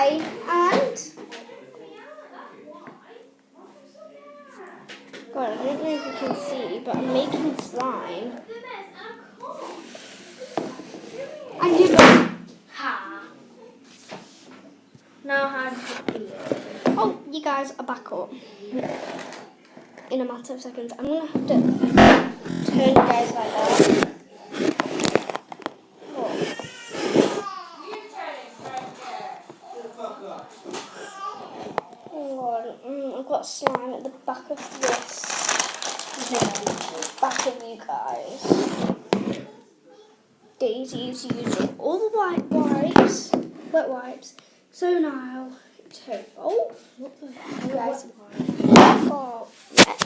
Hi, and God, I don't know if you can see, but I'm making slime. And you go. Ha. Now how do you do it? Oh, you guys are back up. In a matter of seconds, I'm gonna have to turn you guys like that. Oh. I've got slime at the back of this. Back of you guys. Daisy's using all the wet wipes. So now, oh, what the heck, you guys? Oh, yeah.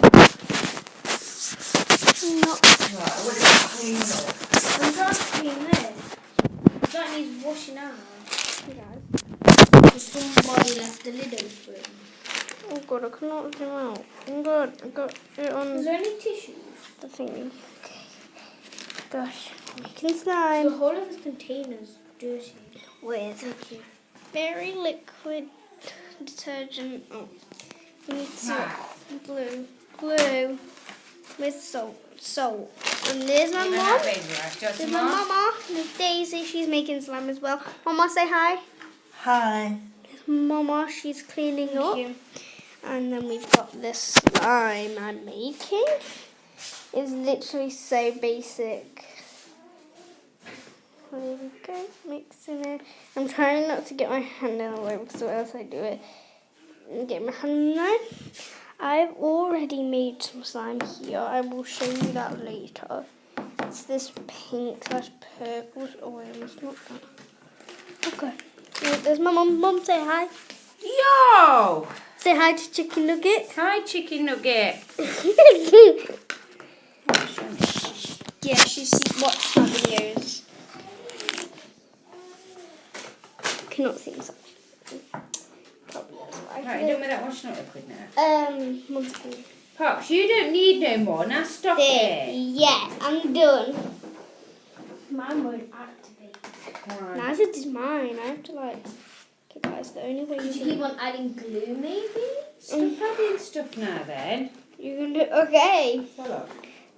Not. Right, I want to clean up. I'm trying to clean this. That needs washing out. You guys. Somebody left the lid open. Oh God, I cannot zoom out. Oh God, I got it on Is there any tissues? the thingy. Okay. Gosh, making The slime whole of this container's dirty. with very liquid detergent. Oh, you need some glue with salt. And there's my mom. There's my mama. There's Daisy. She's making slime as well. Mama, say hi. Hi. There's Mama. She's cleaning up. you. And then we've got this slime I'm making. It's literally so basic. There we go, mixing it. I'm trying not to get my hand in the way because what else I do it. And get my hand in there. I've already made some slime here. I will show you that later. It's this pink / purple. Oh, wait, it's not that. Okay. There's my mum. Mum, say hi. Yo! Say hi to Chicken Nugget. Hi, Chicken Nugget. Yeah, she's watched my videos. Cannot see myself. Probably that's why. Right, you done with that washing up liquid now? One second. Pops, you don't need no more. Now stop There. it. Yes, I'm done. Mine won't activate. Right. Now it is mine. I have to like. Okay, guys, the only way Could you you keep on adding glue, maybe? Stop adding stuff now then. You can do. Okay. Follow.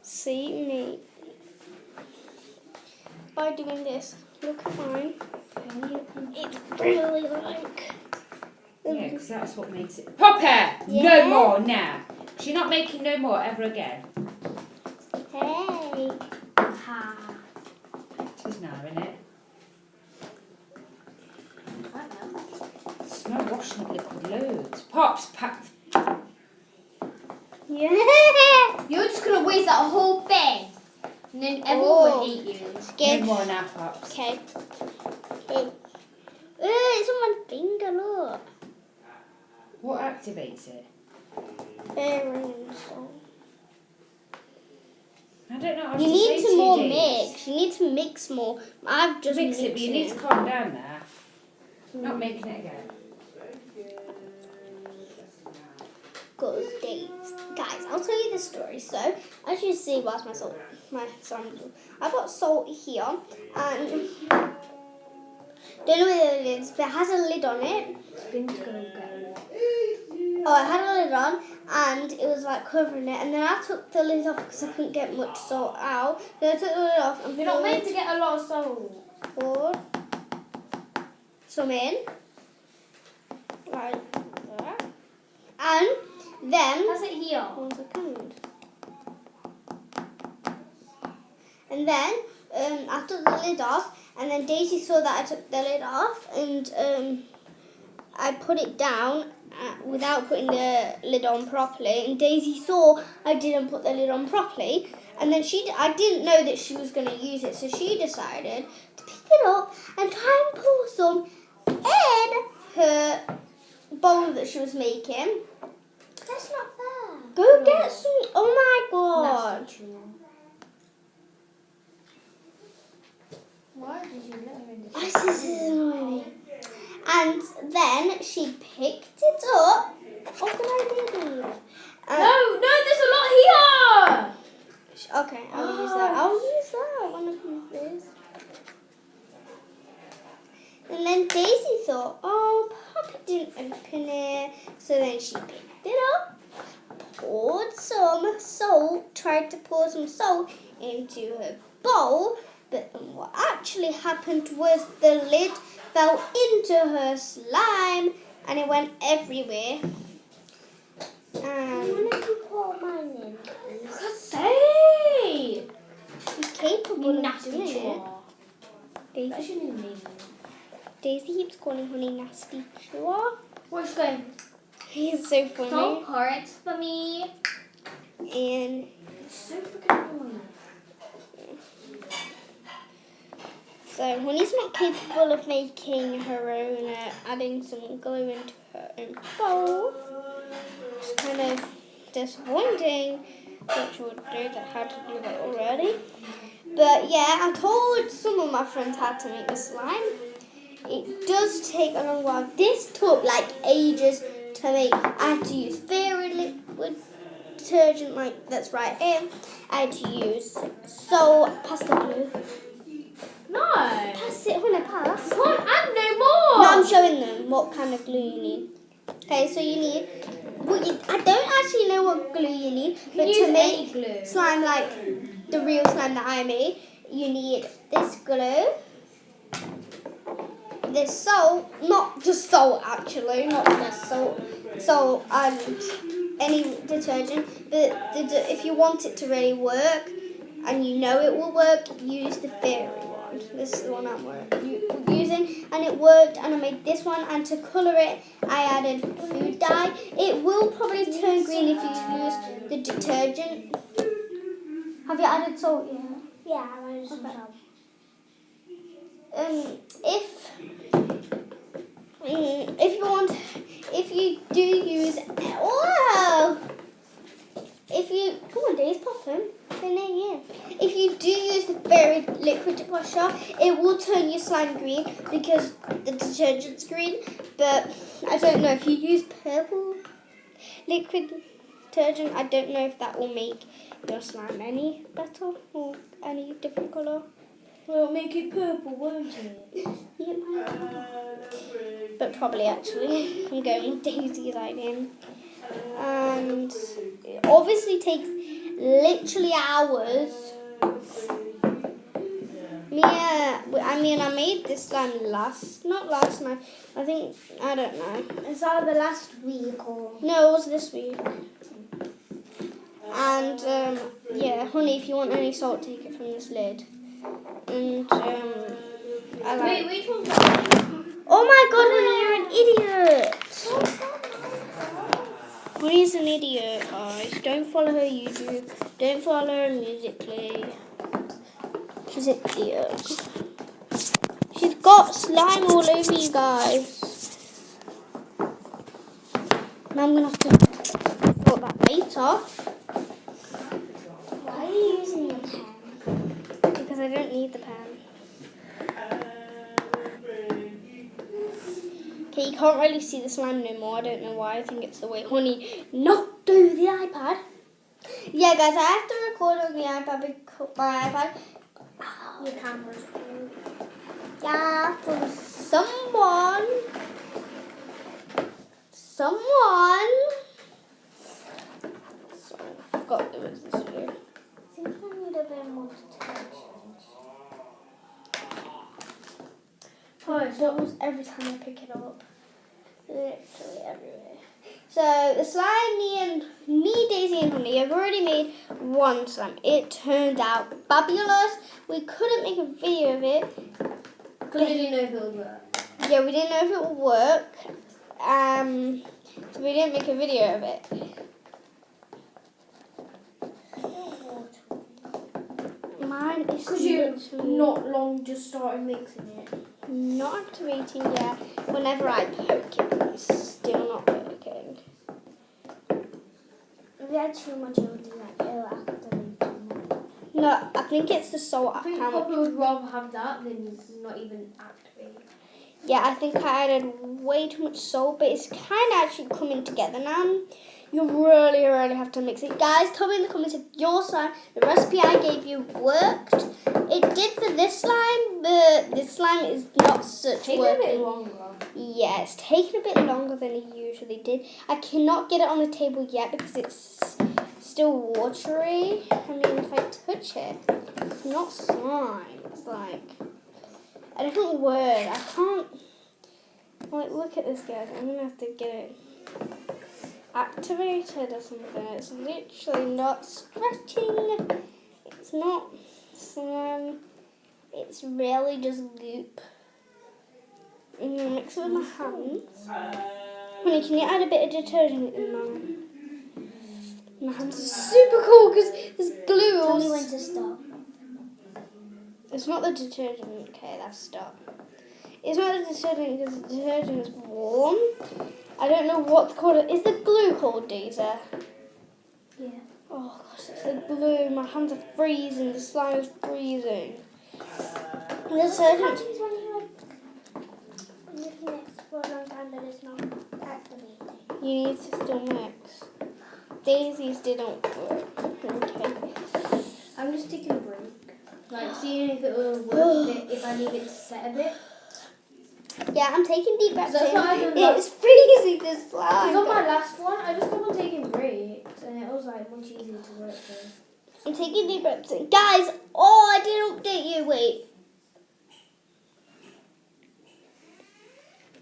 See me. By doing this, look at mine. It's really like. Yeah, because that's what makes it. Popper! Yeah. No more now. She's not making no more ever again. Hey. Ha. It is now, isn't it? I don't know. Smell washing up liquid loads. Pops, Yeah. You're just gonna waste that whole thing. And then everyone Oh. will hate you. no Scared. more now, Pops. Okay. Okay. It's on my finger, look. What activates it? Very salt. I don't know. I have You to need say to more you, mix. You need to mix more. I've just Mix it, but you need to calm down there. Not making it again. Goes dates. Guys, I'll tell you the story. So, as you see, where's my salt? I've got salt here, and don't know where it is, but it has a lid on it. Spin's gonna go. Oh, it had a lid on, and it was like covering it. And then I took the lid off because I couldn't get much salt out. Then I took the lid off and You're not meant to get a lot of salt. poured some in, like that, and then. That's it here. 1 second. And then I took the lid off, and then Daisy saw that I took the lid off, and I put it down without putting the lid on properly. And Daisy saw I didn't put the lid on properly, and then I didn't know that she was going to use it, so she decided to pick it up and try and pour some in her bowl that she was making. That's not fair. Go get some. Oh my God. That's not true. Why did you let her in this? This is annoying me. And then she picked it up. What can I do? No, there's a lot here. Okay, I'll use that. I'll use that. I want to use this. And then Daisy thought, oh, didn't open it. So then she picked it up, poured some salt, tried to pour some salt into her bowl. But what actually happened was the lid fell into her slime and it went everywhere. Why don't you pour mine in? Say! She's capable of Nasty doing it. chore. That Daisy, shouldn't mean. Daisy keeps calling Honey nasty chore. What's going? He's so funny. Don't pour it for me. And It's so freaking annoying. so Honey's not capable of making her own, adding some glue into her own bowl. It's kind of disappointing that she would do that, how to do that already. But yeah, I told some of my friends how to make the slime. It does take a long while. This took like ages to make. I had to use fairy liquid detergent, like that's right here. I had to use pasta glue. No. Pass it, Honey, pass. Can't add no more. No, I'm showing them what kind of glue you need. Okay, so you need. I don't actually know what glue you need, but use to any make glue. slime like the real slime that I made, you need this glue, this salt, not just salt actually, not just salt and any detergent. But if you want it to really work, and you know it will work, use the fairy one. This is the one I'm using, and it worked. And I made this one, and to colour it, I added food dye. It will probably turn green if you use the detergent. Have you added salt yet? Yeah, I want some Okay. salt. If you do use, wow! Come on, Days, pop them. If you do use the fairy liquid dishwasher, it will turn your slime green because the detergent's green. But I don't know if you use purple liquid detergent. I don't know if that will make your slime any better or any different colour. Well, it'll make it purple, won't it? Yeah, it might. But probably actually. I'm going with Daisy's idea. And it obviously takes literally hours. I made this slime not last night. I don't know. Is that the last week or? No, it was this week. And yeah, Honey, if you want any salt, take it from this lid. And I like. Wait, which one's that? Oh my God, Honey, you're an idiot. Honey's an idiot, guys. Don't follow her YouTube. Don't follow her Musical.ly. She's an idiot. She's got slime all over you guys. Now I'm gonna have to put that later Why are you using your pen? because I don't need the pen. Okay, you can't really see the slime no more. I don't know why. I think it's the way Honey knocked over the iPad. Yeah, guys, I have to record on the iPad because my iPad. Your camera's cool. Yeah, from someone. Sorry, I forgot there was this here. I think I need a bit more detergent. Oh, it bubbles every time I pick it up. Literally everywhere. So the slime, me, Daisy and Honey have already made one slime. It turned out fabulous. We couldn't make a video of it. Because I didn't know if it would work. Yeah, we didn't know if it would work. So we didn't make a video of it. Mine is Because you're literally not long just started mixing it. not activating yet. Whenever I poke it, it's still not working. If you had too much, it would do like, oh, activate too much. No, I think it's the salt. I think how much? Poppy would rather have that than not even activate. Yeah, I think I added way too much salt, but it's kind of actually coming together now. You really, really have to mix it. Guys, tell me in the comments if your slime, the recipe I gave you, worked. It did for this slime, but this slime is not such Take working. a bit longer. Yeah, it's taking a bit longer than it usually did. I cannot get it on the table yet because it's still watery. I mean, if I touch it, it's not slime. It's like a different word. I can't. Like, look at this, guys. I'm gonna have to get it activated or something. It's literally not stretching. It's not slime. It's really just goop. I'm gonna mix it with my hands. Honey, can you add a bit of detergent in mine? My hands are super cool because there's glue. Tell me when to stop. It's not the detergent. Okay, that's stop. It's not the detergent because the detergent is warm. I don't know what's called. Is the glue called, Deezer? Yeah. Oh gosh, it's the glue. My hands are freezing. The slime is freezing. The detergent. You need to still mix. Daisy's didn't work. Okay. I'm just taking a break. Like, seeing if it will work, if I leave it to set a bit. Yeah, I'm taking deep breaths That's in. what I did It's freezing, this slime. Because on my last one, I just kept on taking breaks, and it was like much easier to work with. I'm taking deep breaths in. Guys, oh, I didn't update you. Wait.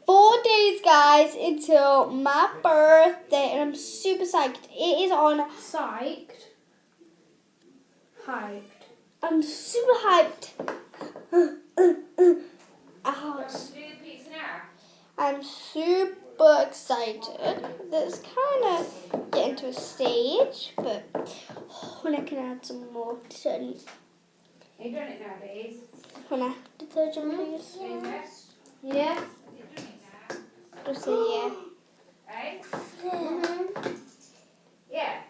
4 days, guys, until my birthday, and I'm super psyched. It is on. Psyched. Hyped. I'm super hyped. Ouch. I'm super excited. That's kind of getting to a stage, but when I can add some more detergent. Are you doing it nowadays? When I detergent, please. Yeah. Just say yeah. Right? Mm-hmm. Yeah.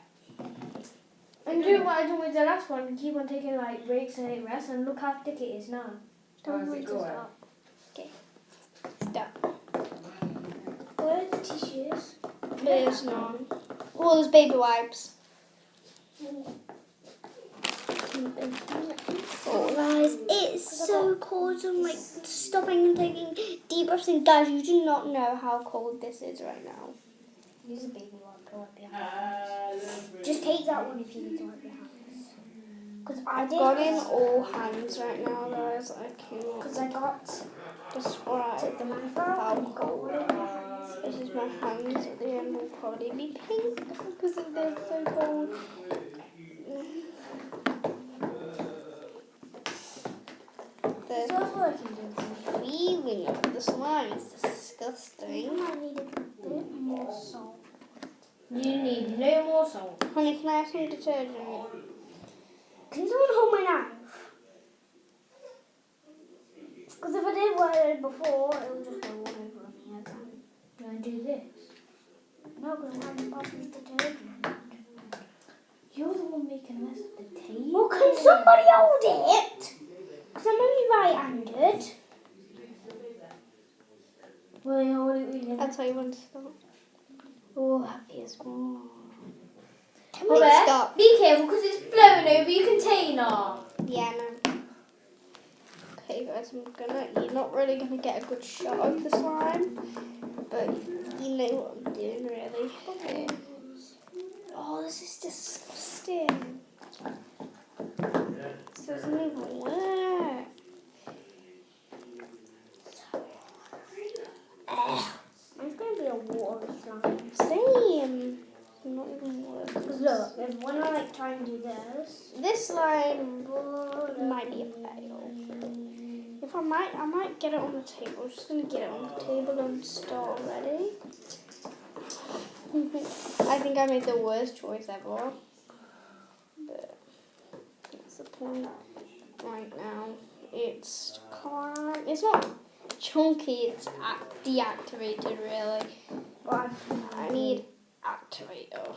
And do what I did with the last one, and keep on taking like breaks and it rests, and look how thick it is now. How's it going? Stop. Where are the tissues? There's none. Oh, there's baby wipes. Oh, guys, it's so cold. I'm like stopping and taking deep breaths in. Guys, you do not know how cold this is right now. Use a baby wipe to wipe your hands. Just take that one if you need to wipe your hands. Because I've got in all hands right now, guys. I cannot Because I got describe the how cold. This is my hands. At the end will probably be pink because they're so cold. The feeling of the slime is disgusting. I need a bit more salt. You need no more salt. Honey, can I have some detergent? Can someone hold my knife? Because if I did what I did before, it would just go all over me again. Can I do this? No, because I'm having problems with detergent. You're the one making a mess of the table. Well, can somebody hold it? Because I'm only right-handed. Will you hold it with your That's why you want to stop. Oh, happy as well. Can we Robert, stop? be careful because it's flowing over your container. Yeah, no. Okay, guys, you're not really gonna get a good shot of the slime, but you know what I'm doing, really. Okay. Oh, this is disgusting. This doesn't even work. It's going to be a watery slime. Same. It's not even working. Because look, if when I like try and do this, This slime might be a fail. If I might get it on the table. I'm just gonna get it on the table and start already. I think I made the worst choice ever. But that's the point right now. It's calm. It's not chunky, it's deactivated really. But I need activator.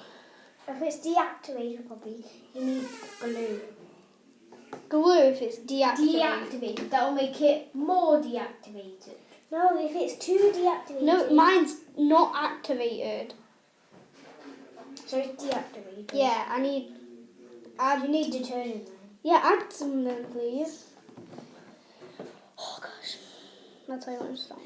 if it's deactivated properly, you need glue. Glue if it's deactivated. Deactivated. That will make it more deactivated. No, if it's too deactivated. No, mine's not activated. So it's deactivated. Yeah, I need. You need detergent then. Yeah, add some then, please. Oh gosh, that's why I want to stop.